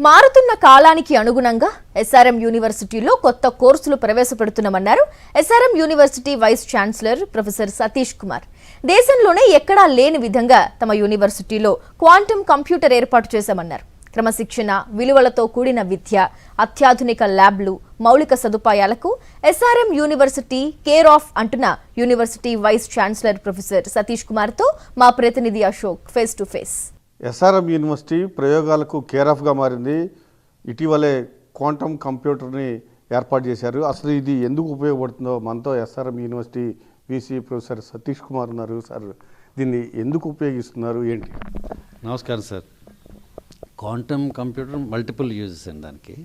మారుతున్న కాలానికి అనుగుణంగా ఎస్ఆర్ఎం యూనివర్సిటీలో కొత్త కోర్సులు ప్రవేశపెడుతున్నామన్నారు SRM university vice chancellor professor Satish Kumar. దేశంలోనే ఎక్కడా లేని విధంగా తమ యూనివర్సిటీలో క్వాంటమ్ కంప్యూటర్ ఏర్పాటు చేశామన్నారు. క్రమశిక్షణ, విలువలతో కూడిన విద్య, అత్యాధునిక ల్యాబ్లు, మౌలిక సదుపాయాలకు ఎస్ఆర్ఎం యూనివర్సిటీ కేర్ ఆఫ్ అంటున్న university vice chancellor professor Satish కుమార్తో మా ప్రతినిధి Ashok face to face. SRM university ప్రయోగాలకు కేర్ ఆఫ్గా మారింది. ఇటీవలే క్వాంటమ్ కంప్యూటర్ని ఏర్పాటు చేశారు. అసలు ఇది ఎందుకు ఉపయోగపడుతుందో మనతో SRM university VC professor Satish Kumar ఉన్నారు. సార్, దీన్ని ఎందుకు ఉపయోగిస్తున్నారు, ఏంటి? నమస్కారం sir. Quantum computer multiple uses అండి. దానికి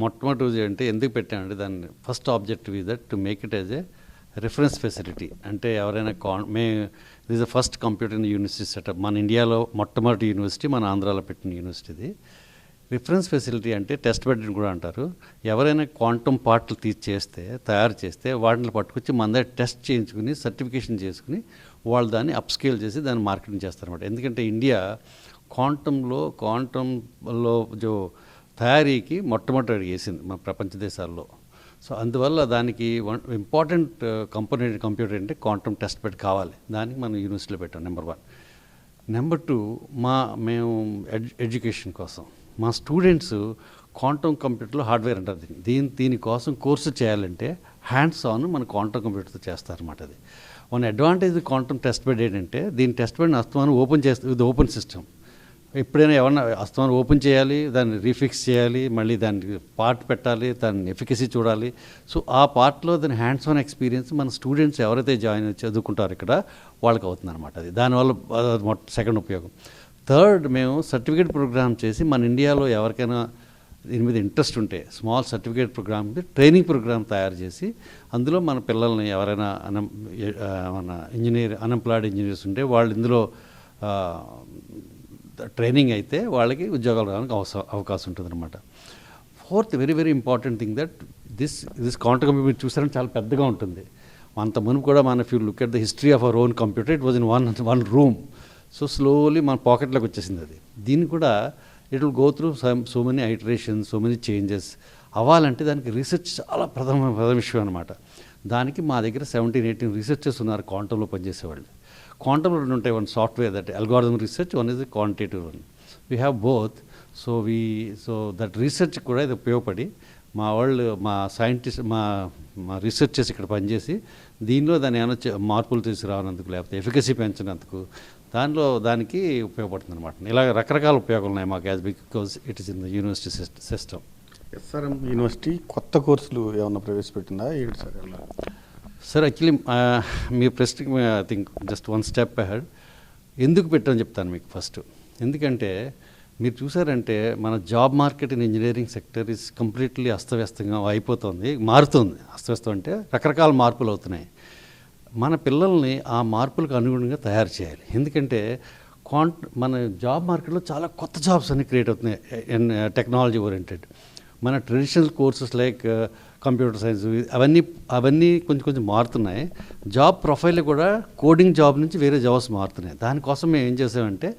మొట్టమొదటి అంటే ఎందుకు పెట్టామంటే దాన్ని first objective is that to make it as a reference facility. అంటే ఎవరైనా this the first computer in university setup. మన ఇండియాలో మొట్టమొదటి యూనివర్సిటీ, మన ఆంధ్రాలో పెట్టిన యూనివర్సిటీది. రిఫరెన్స్ ఫెసిలిటీ అంటే టెస్ట్ బెడ్ కూడా అంటారు. ఎవరైనా క్వాంటమ్ పార్ట్లు తయారు చేస్తే వాటిని పట్టుకొచ్చి మన దగ్గర టెస్ట్ చేయించుకుని సర్టిఫికేషన్ చేసుకుని వాళ్ళు దాన్ని అప్స్కేల్ చేసి దాన్ని మార్కెటింగ్ చేస్తారన్నమాట. ఎందుకంటే ఇండియా క్వాంటంలో తయారీకి మొట్టమొదటి అడిగేసింది మన ప్రపంచ దేశాల్లో. సో అందువల్ల దానికి ఇంపార్టెంట్ కంపోనెంట్ కంప్యూటర్ అంటే క్వాంటమ్ టెస్ట్ బెడ్ కావాలి. దానికి మనం యూనివర్సిటీలో పెట్టాం. నెంబర్ 1. నెంబర్ 2, మేము ఎడ్యుకేషన్ కోసం మా స్టూడెంట్స్ క్వాంటమ్ కంప్యూటర్లో హార్డ్వేర్ అంటారు దీనికోసం కోర్సు చేయాలంటే హ్యాండ్స్ ఆన్ మన క్వాంటమ్ కంప్యూటర్తో చేస్తారన్నమాట. అది one advantage quantum test bed ఏంటంటే దీని టెస్ట్ బెడ్ని అస్తమానం ఓపెన్ చేస్తే ఇది ఓపెన్ సిస్టమ్. ఎప్పుడైనా ఎవరన్నా అస్తమానం ఓపెన్ చేయాలి, దాన్ని రీఫిక్స్ చేయాలి, మళ్ళీ దానికి పార్ట్ పెట్టాలి, దాన్ని ఎఫికసీ చూడాలి. సో ఆ పార్ట్లో దాని హ్యాండ్స్ ఆన్ ఎక్స్పీరియన్స్ మన స్టూడెంట్స్ ఎవరైతే చదువుకుంటారో ఇక్కడ వాళ్ళకి అవుతుంది అనమాట. అది దానివల్ల సెకండ్ ఉపయోగం. థర్డ్, మేము సర్టిఫికేట్ ప్రోగ్రామ్ చేసి మన ఇండియాలో ఎవరికైనా దీని మీద ఇంట్రెస్ట్ ఉంటే small certificate program training program తయారు చేసి అందులో మన పిల్లల్ని ఎవరైనా మన అన్ఎంప్లాయిడ్ ఇంజనీర్స్ ఉంటే వాళ్ళు ఇందులో ట్రైనింగ్ అయితే వాళ్ళకి ఉద్యోగాలు రావడానికి అవకాశం ఉంటుంది అనమాట. Fourth, very very important thing that this quantum computer మీరు చూసారంటే చాలా పెద్దగా ఉంటుంది. అంత మునుపు కూడా మన if you look at the history of our own computer it was in one room. So slowly మన పాకెట్లోకి వచ్చేసింది అది. దీన్ని కూడా it will go through so many iterations, so many changes అవ్వాలంటే దానికి రీసెర్చ్ చాలా ప్రథమ విషయం అనమాట. దానికి మా దగ్గర 17-18 రీసెర్చర్స్ ఉన్నారు క్వాంటంలో పనిచేసేవాళ్ళు. క్వాంటంలో రెండు ఉంటాయి, one software that algorithm research, one is quantitative one. We have both. So that research కూడా ఇది ఉపయోగపడి మా సైంటిస్ట్ మా రీసెర్చర్స్ ఇక్కడ పనిచేసి దీనిలో దాన్ని ఏమైనా మార్పులు తీసుకురావనందుకు లేకపోతే ఎఫికసీ పెంచినందుకు దానికి ఉపయోగపడుతుంది అనమాట. ఇలా రకరకాల ఉపయోగాలు ఉన్నాయి మాకు because it is in the university system. SRM university కొత్త కోర్సులు ఏమన్నా ప్రవేశపెట్టిందా, ఏంటి సార్? సార్, యాక్చువల్లీ మీ ప్రశ్నకి I think just one step ahead. ఎందుకు పెట్టామని చెప్తాను మీకు ఫస్ట్. ఎందుకంటే మీరు చూసారంటే మన job market in engineering sector is completely అస్తవ్యస్తంగా అయిపోతుంది, మారుతుంది. అస్తవ్యస్తం అంటే రకరకాల మార్పులు అవుతున్నాయి. మన పిల్లల్ని ఆ మార్పులకు అనుగుణంగా తయారు చేయాలి. ఎందుకంటే మన జాబ్ మార్కెట్లో చాలా కొత్త జాబ్స్ అన్ని క్రియేట్ అవుతున్నాయి టెక్నాలజీ ఓరియంటెడ్. మన traditional courses like computer science అవన్నీ కొంచెం మారుతున్నాయి. జాబ్ ప్రొఫైల్ కూడా కోడింగ్ జాబ్ నుంచి వేరే జాబ్స్ మారుతున్నాయి. దానికోసం మేము ఏం చేసామంటే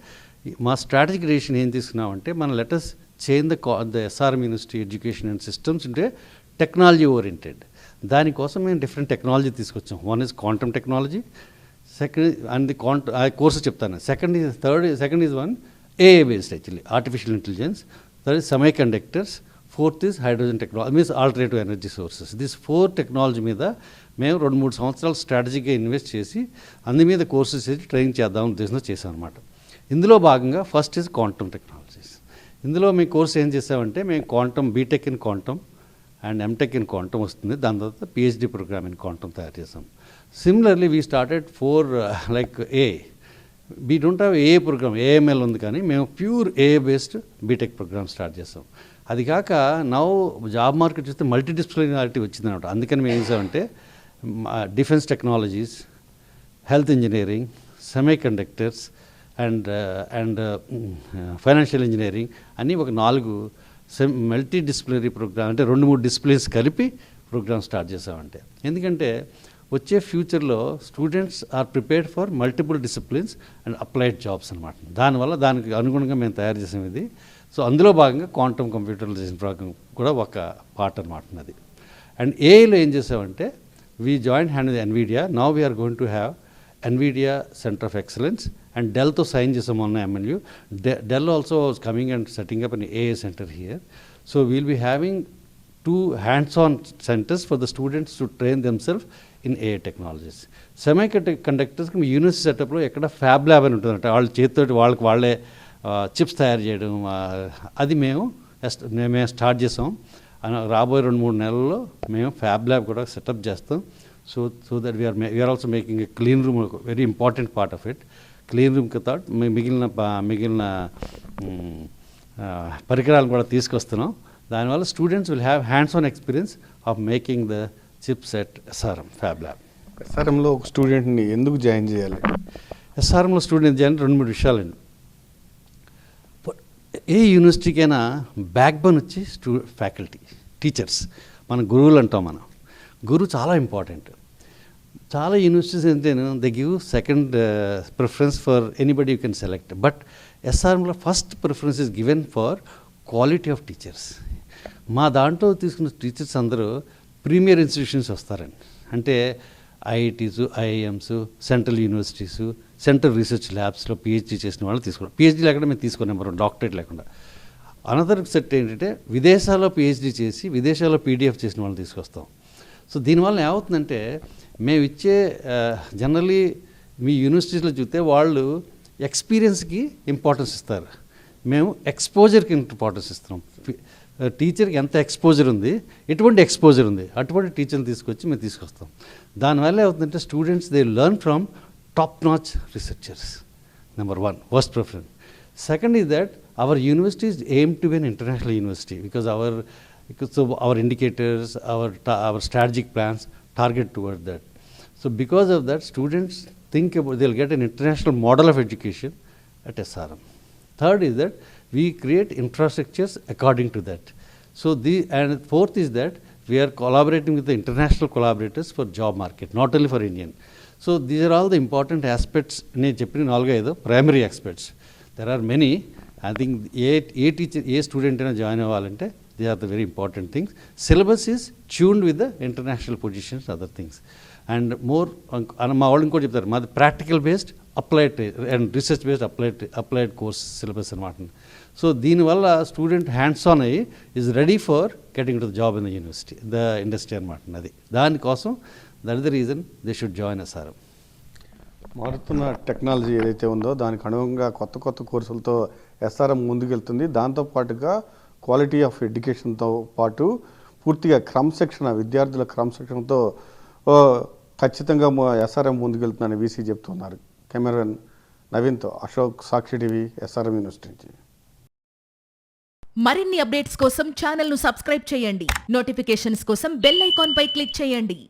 మా స్ట్రాటజిక్ డెసిషన్ ఏం తీసుకున్నామంటే మన let us change the SRM university education and systems అంటే టెక్నాలజీ ఓరియంటెడ్. దానికోసం మేము డిఫరెంట్ టెక్నాలజీ తీసుకొచ్చాం. One is quantum technology, second and ఆ కోర్సు చెప్తాను. Second is one AI based, actually artificial intelligence. Third is semiconductors. Fourth is hydrogen technology, means alternative energy sources. This 4 technology మీద మేము 2-3 సంవత్సరాలు స్ట్రాటజీగా invest చేసి అందు మీద courses చేసి training చేద్దామని ఉద్దేశంతో చేసాం అనమాట. ఇందులో భాగంగా ఫస్ట్ ఈజ్ క్వాంటమ్ టెక్నాలజీస్. ఇందులో మీ కోర్స్ ఏం చేసామంటే మేము quantum BTech in quantum and MTech in quantum వస్తుంది. దాని తర్వాత పిహెచ్డి ప్రోగ్రామ్ ఇన్ క్వాంటమ్ తయారు చేసాం. Similarly we started 4 like we don't have AI program, AML ఉంది, కానీ మేము ప్యూర్ ఏఏ బేస్డ్ బీటెక్ ప్రోగ్రామ్ స్టార్ట్ చేస్తాం. అది కాక నౌ జాబ్ మార్కెట్ చూస్తే మల్టీ డిసిప్లినారిటీ వచ్చిందనమాట. అందుకని మేము ఏం చేసామంటే defence technologies, health engineering, semi conductors and financial engineering అన్నీ ఒక 4 మల్టీ డిసిప్లినరీ ప్రోగ్రామ్, అంటే 2-3 డిసిప్లిన్స్ కలిపి ప్రోగ్రామ్ స్టార్ట్ చేసామంటే. ఎందుకంటే వచ్చే ఫ్యూచర్లో students are prepared for multiple disciplines and applied jobs అనమాట. దానివల్ల దానికి అనుగుణంగా మేము తయారు చేసాం ఇది. సో అందులో భాగంగా క్వాంటమ్ కంప్యూటరైజేషన్ ప్రోగ్రామ్ కూడా ఒక పార్ట్ అనమాట అది. అండ్ ఏఐలో ఏం చేసామంటే we join hand with Nvidia. Now we are going to have Nvidia center of excellence and డెల్తో సైన్ చేసాం మొన్న MLU. Dell also was coming and setting up an AI center here. So we'll be having 2 hands-on centers for the students to train themselves in AI technologies. సెమీకండక్టర్స్కి మీ యూనివర్సిటీ సెటప్లో ఎక్కడ fab lab అని ఉంటుందంట, వాళ్ళ చేతితోటి వాళ్ళే చిప్స్ తయారు చేయడం, అది మేము స్టార్ట్ చేసాం. రాబోయే 2-3 నెలల్లో మేము ఫ్యాబ్ ల్యాబ్ కూడా సెటప్ చేస్తాం. So that we are also making a clean room, very important part of it. Clean రూమ్కి థాట్ మిగిలిన పరికరాలను కూడా తీసుకొస్తున్నాం. దానివల్ల students will have hands on experience of making the chips at SRM fab lab. SRMలో ఒక స్టూడెంట్ని ఎందుకు జాయిన్ చేయాలి? SRMలో స్టూడెంట్ జాయిన్ 2-3 విషయాలండి. ఏ యూనివర్సిటీకైనా బ్యాక్ బోన్ వచ్చి ఫ్యాకల్టీ, టీచర్స్, మన గురువులు అంటాం. మనం గురువు చాలా ఇంపార్టెంట్. చాలా యూనివర్సిటీస్ ఏంటంటే they give second preference for anybody you can select. But SRMలో first preference is given for quality of teachers. మా దాంట్లో తీసుకున్న టీచర్స్ అందరూ ప్రీమియర్ ఇన్స్టిట్యూషన్స్ వస్తారండి. అంటే IITs, IIMs, central universities, central research ల్యాబ్స్లో PhD చేసిన వాళ్ళు తీసుకున్నాం. PhD లేకుండా మేము తీసుకున్నాం, డాక్టరేట్ లేకుండా. అనదర్ సెట్ ఏంటంటే విదేశాల్లో PhD చేసి విదేశాల్లో PDF చేసిన వాళ్ళు తీసుకొస్తాం. సో దీనివల్ల ఏమవుతుందంటే మేము ఇచ్చే జనరలీ మీ యూనివర్సిటీస్లో చూస్తే వాళ్ళు ఎక్స్పీరియన్స్కి ఇంపార్టెన్స్ ఇస్తారు, మేము ఎక్స్పోజర్కి ఇంపార్టెన్స్ ఇస్తున్నాం. టీచర్కి ఎంత ఎక్స్పోజర్ ఉంది, ఎటువంటి ఎక్స్పోజర్ ఉంది, అటువంటి టీచర్ని తీసుకొచ్చి మేము తీసుకొస్తాం. దానివల్ల ఏమవుతుందంటే students they learn from top notch researchers. Number 1 first preference. Second is that hour universities aim to be an international university because our indicators, our strategic plans target toward that. So because of that, students think about they'll get an international model of education at SRM. Third is that we create infrastructures according to that. And fourth is that we are collaborating with the international collaborators for job market, not only for Indian. So these are all the important aspects. నేను చెప్పిన 4-5 primary aspects. There are many. I think A student అయినా join అవ్వాలంటే they are the very important things. Syllabus is tuned with the international positions, other things. And more, మా వాళ్ళు ఇంకోటి చెప్తారు, మాది practical based applied and research based applied course syllabus అనమాట. So దీనివల్ల student hands on అయ్యి is ready for getting to the job in the university, the industry అనమాట. అది దానికోసం that is the reason they should join SRM. మారుతున్న technology ఏదైతే ఉందో దానికి అనుగుణంగా కొత్త కోర్సులతో SRM ముందుకెళ్తుంది. దాంతోపాటుగా క్వాలిటీ ఆఫ్ ఎడ్యుకేషన్తో పాటు పూర్తిగా విద్యార్థుల క్రమశిక్షణతో ఖచ్చితంగా SRM ముందుకెళ్తుందని VC చెప్తున్నారు. కెమెరామెన్ నవీన్తో అశోక్, సాక్షి టీవీ, SRM యూనివర్సిటీ నుంచి. మరిన్ని అప్డేట్స్ కోసం ఛానల్ ను సబ్స్క్రైబ్ చేయండి. నోటిఫికేషన్స్ కోసం బెల్ ఐకాన్ పై క్లిక్ చేయండి.